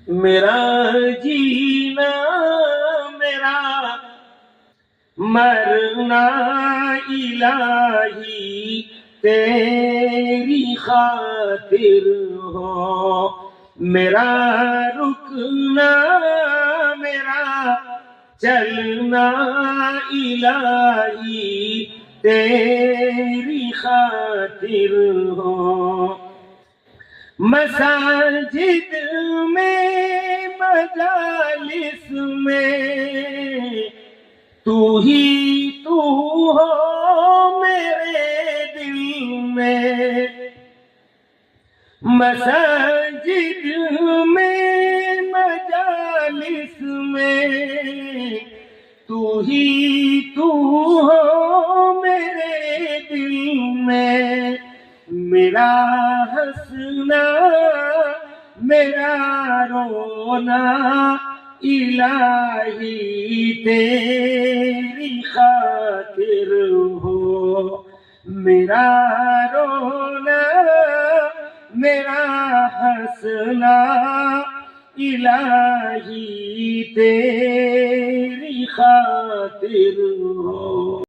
میرا جینا میرا مرنا الہی تیری خاطر ہو، میرا رکنا میرا چلنا الہی تیری خاطر ہو، مساجد میں مجالس میں تو ہی تو ہو میرے دل میں، مساجد میں مجالس میں تو ہی تو ہو میرے دل میں، میرا ہنسنا میرا رونا الہی تیری خاطر ہو، میرا رونا میرا ہنسنا الہی تیری خاطر ہو۔